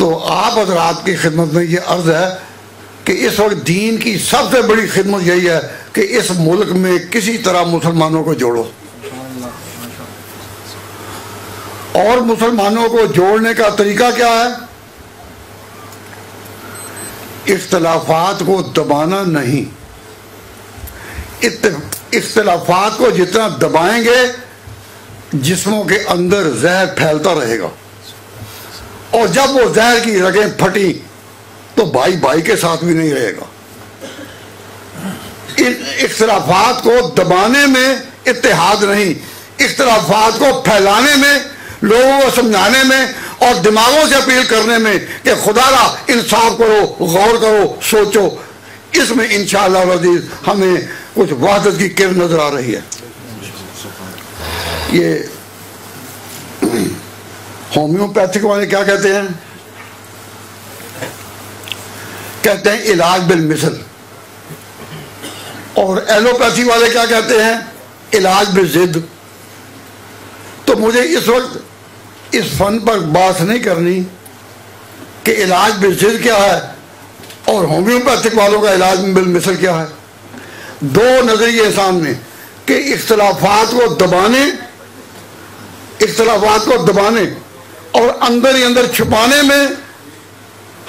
तो आप हज़रात की खिदमत में ये अर्ज़ है कि इस वक्त दीन की सबसे बड़ी खिदमत यही है कि इस मुल्क में किसी तरह मुसलमानों को जोड़ो, और मुसलमानों को जोड़ने का तरीका क्या है? इख्तिलाफात को दबाना नहीं। इख्तिलाफात को जितना दबाएंगे जिस्मों के अंदर जहर फैलता रहेगा, और जब वो जहर की रगें फटी तो भाई भाई के साथ भी नहीं रहेगा। इन इख्तिलाफात को दबाने में इत्तेहाद नहीं, इख्तिलाफात को फैलाने में, लोगों को समझाने में और दिमागों से अपील करने में कि खुदारा इंसाफ करो, गौर करो, सोचो, इसमें इंशाअल्लाह अज़ीज़ हमें कुछ वहदत की किरण नजर आ रही है। ये होम्योपैथिक वाले क्या कहते हैं? कहते हैं इलाज बिल मिसल, और एलोपैथी वाले क्या कहते हैं? इलाज बिल जिद। तो मुझे इस वक्त इस फन पर बात नहीं करनी कि इलाज बिल जिद क्या है और होम्योपैथिक वालों का इलाज बिल मिसल क्या है। दो नजरिए सामने कि इख्तिलाफात को दबाने और अंदर ही अंदर छुपाने में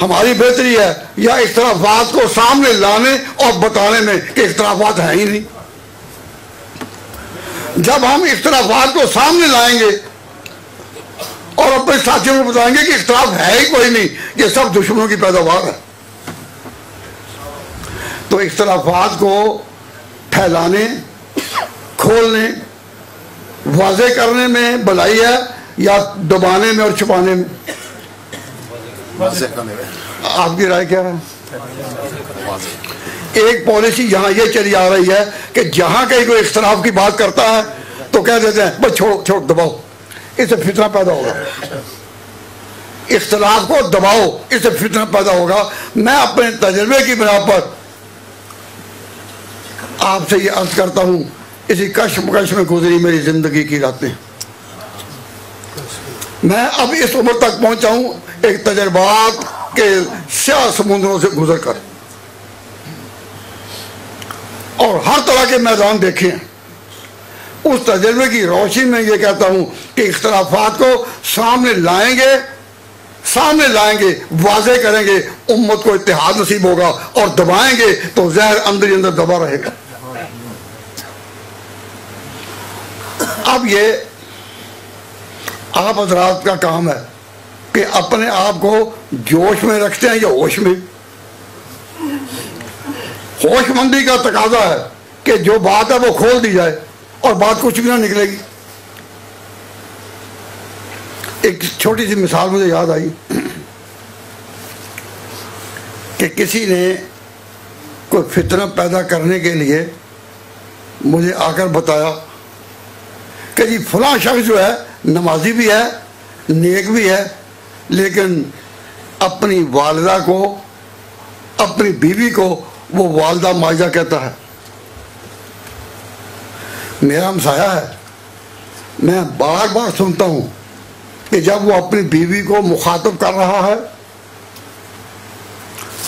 हमारी बेहतरी है, या इख्तिलाफात को सामने लाने और बताने में कि इख्तिलाफात है ही नहीं। जब हम इख्तिलाफात को सामने लाएंगे और अपने साथियों को बताएंगे कि इख्तिलाफ है ही कोई नहीं, ये सब दुश्मनों की पैदावार है, तो इख्तिलाफात को फैलाने, खोलने, वाज़े करने में भलाई है या दबाने में और छुपाने में? आपकी राय क्या है? एक पॉलिसी यहाँ ये चली आ रही है कि जहाँ कहीं कोई इख्तिलाफ की बात करता है तो कह देते हैं बस छोड़ दबाओ, इससे फितना पैदा होगा। इख्तिलाफ को दबाओ, इससे फितना पैदा होगा। मैं अपने तजर्बे की बिना पर आपसे ये अर्ज करता हूँ, इसी कश्मकश में गुजरी मेरी जिंदगी की रातें। मैं अब इस उम्र तक पहुंचा हूं एक तजर्बात के स्याह समुद्रों से गुजर कर, और हर तरह के मैदान देखे हैं। उस तजर्बे की रोशनी में ये कहता हूं कि इख्तिलाफात को सामने लाएंगे, वाज़े करेंगे, उम्मत को इत्तेहाद नसीब होगा, और दबाएंगे तो जहर अंदर ही अंदर दबा रहेगा। अब ये आप हजरात का काम है कि अपने आप को जोश में रखते हैं या होश में। होशमंदी का तकाजा है कि जो बात है वो खोल दी जाए और बात कुछ भी ना निकलेगी। एक छोटी सी मिसाल मुझे याद आई कि किसी ने कोई फितना पैदा करने के लिए मुझे आकर बताया कि जी फलां शख्स जो है नमाजी भी है, नेक भी है, लेकिन अपनी वालिदा को, अपनी बीवी को वो वालिदा माइजा कहता है। मेरा हमसाया है, मैं बार बार सुनता हूं कि जब वो अपनी बीवी को मुखातब कर रहा है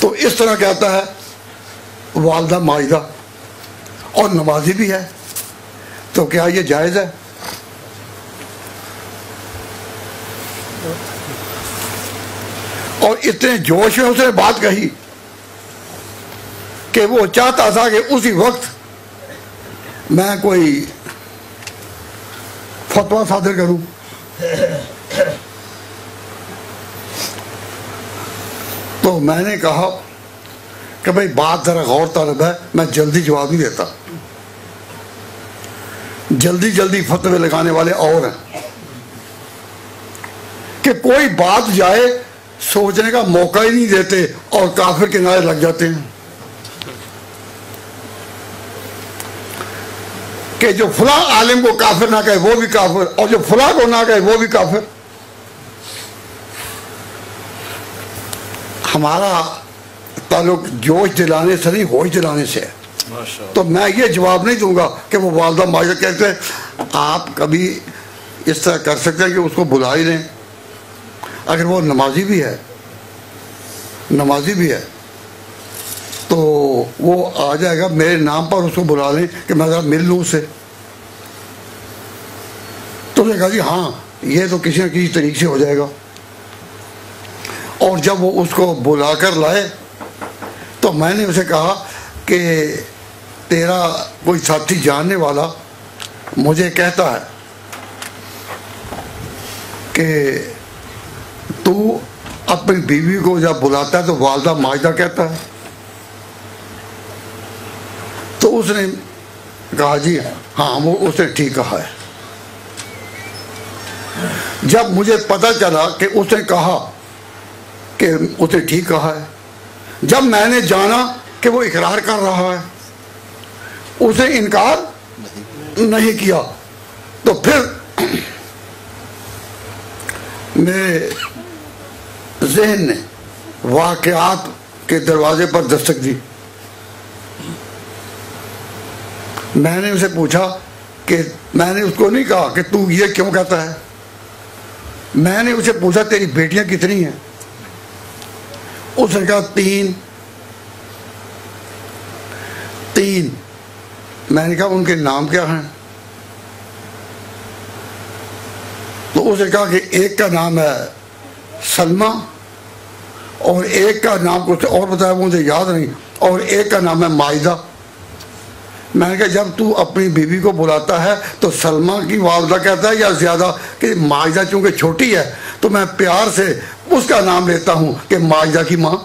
तो इस तरह कहता है वालिदा माइदा, और नमाजी भी है, तो क्या ये जायज़ है? और इतने जोश में उसने बात कही कि वो चाहता था कि उसी वक्त मैं कोई फतवा सादर करूं। तो मैंने कहा कि भाई बात जरा गौर तलब है, मैं जल्दी जवाब नहीं देता। जल्दी फतवे लगाने वाले और हैं कि कोई बात जाए सोचने का मौका ही नहीं देते और काफिर किनारे लग जाते हैं कि जो फला आलिम को काफिर ना कहे वो भी काफिर, और जो फला को ना कहे वो भी काफिर। हमारा ताल्लुक जोश दिलाने से नहीं, होश दिलाने से है। तो मैं ये जवाब नहीं दूंगा कि वो वालदा माइजा कहते हैं। आप कभी इस तरह कर सकते हैं कि उसको बुला ही लें, अगर वो नमाजी भी है नमाजी भी है, तो वो आ जाएगा, मेरे नाम पर उसको बुला लें कि मैं ज़रा मिल लूँ उससे। तो उसने कहा जी हाँ, ये तो किसी न किसी तरीके से हो जाएगा। और जब वो उसको बुला कर लाए तो मैंने उसे कहा कि तेरा कोई साथी जानने वाला मुझे कहता है कि तू अपनी बीवी को जब बुलाता है तो वालदा माजदा कहता है। तो उसने कहा जी हाँ, वो उसने ठीक कहा है। जब मुझे पता चला कि उसने कहा कि उसने ठीक कहा है, जब मैंने जाना कि वो इकरार कर रहा है, उसने इनकार नहीं किया, तो फिर मेरे ज़हन ने वाक़यात के दरवाजे पर दस्तक दी। मैंने उसे पूछा कि मैंने उसको नहीं कहा कि तू ये क्यों कहता है, मैंने उसे पूछा तेरी बेटियां कितनी हैं? उसने कहा 3। मैंने कहा उनके नाम क्या हैं? तो उसने कहा कि एक का नाम है सलमा और एक का नाम कुछ और बताया, मुझे याद नहीं, और एक का नाम है माइदा। मैंने कहा जब तू अपनी बीवी को बुलाता है तो सलमा की वालदा कहता है या ज़्यादा कि माइदा चूँकि छोटी है तो मैं प्यार से उसका नाम लेता हूँ कि माइदा की माँ।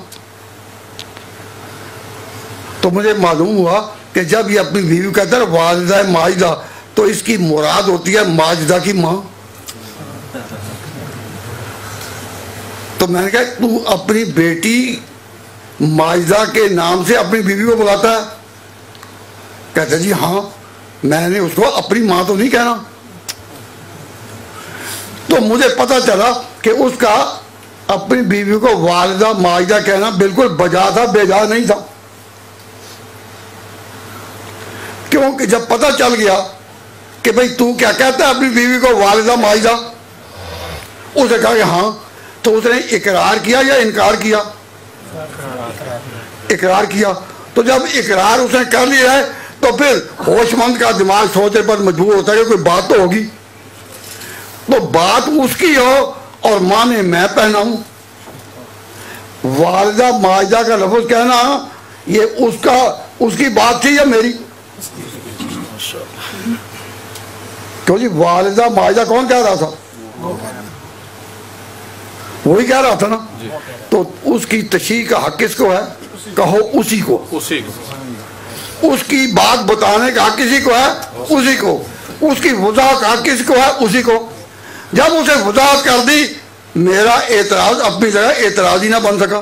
तो मुझे मालूम हुआ कि जब ये अपनी बीवी कहता है वालदा माइदा, तो इसकी मुराद होती है माजिदा की माँ। तो मैंने कहा तू अपनी बेटी माजिदा के नाम से अपनी बीवी को बुलाता है? कहते जी हाँ, मैंने उसको अपनी माँ तो नहीं कहना। तो मुझे पता चला कि उसका अपनी बीवी को वालिदा माजिदा कहना बिल्कुल बजा था, बेजा नहीं था। क्योंकि जब पता चल गया कि भाई तू क्या कहता है अपनी बीवी को वालिदा माजिदा, उसने कहा कि हाँ, तो उसने इकरार किया या इनकार किया? इकरार किया। तो जब इकरार उसने कर लिया है तो फिर होशमंद का दिमाग सोचने पर मजबूर होता है कि कोई बात तो होगी। तो बात उसकी हो और माने मैं पहनाऊं। वालिदा माजिदा का लफ्ज कहना ये उसकी बात थी या मेरी? क्यों जी, वालिदा माजिदा कौन कह रहा था? वही कह रहा था ना। तो उसकी तशरीह का हक किसको है? कहो उसी को। उसकी बात बताने का हक किसी को है? उसी को। उसकी वजाहत का हक किसको है? उसी को। जब उसे वजाहत कर दी, मेरा एतराज अपनी जगह एतराज ही ना बन सका।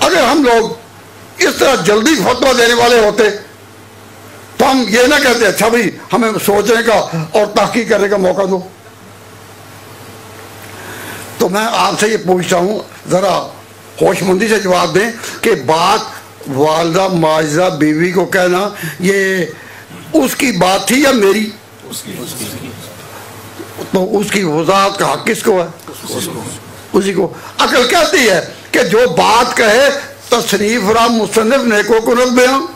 अगर हम लोग इस तरह जल्दी फतवा देने वाले होते तो हम ये ना कहते अच्छा भाई हमें सोचने का और तहकीक करने का मौका दो। तो मैं आपसे ये पूछता हूँ, जरा होशमंदी से जवाब दें कि बात वालिदा माजिदा बीवी को कहना ये उसकी बात थी या मेरी? तो उसकी वजाहत का हक किसको है? उसी को। अकल कहती है कि जो बात कहे तसनीफ रा मुसन्निफ नेको कुनत बयान,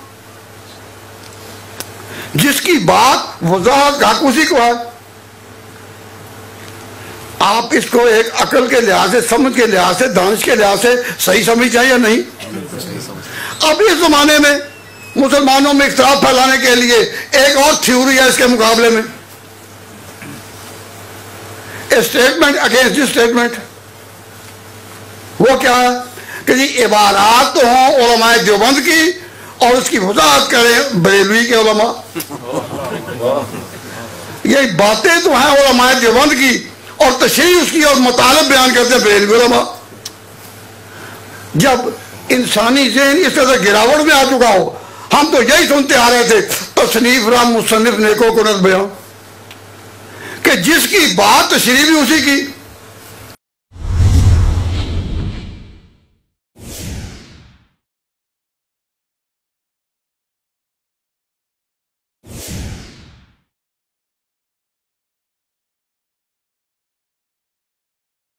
जिसकी बात वजाहत का हक उसी को है। आप इसको एक अकल के लिहाज से, समझ के लिहाज से, दानिश के लिहाज से सही समझ जाए या नहीं? अब इस जमाने में मुसलमानों में इख्तिलाफ फैलाने के लिए एक और थ्योरी है इसके मुकाबले में, स्टेटमेंट अगेंस्ट स्टेटमेंट। वो क्या है कि जी इबारात तो हों उलमाए देवबंद की और उसकी वजाहत करें बरेलवी के उलमा। ये बातें तो हैं उलमाए देवबंद की और तशरीह उसकी और मुतालिब बयान करते हैं बरेलवी उलमा। जब इंसानी ज़हन इस तरह से गिरावट में आ चुका हो, हम तो यही सुनते आ रहे थे तसनीफ रा मुसन्निफ नेको कुनत बयान, कि जिसकी बात तशरीह भी उसी की,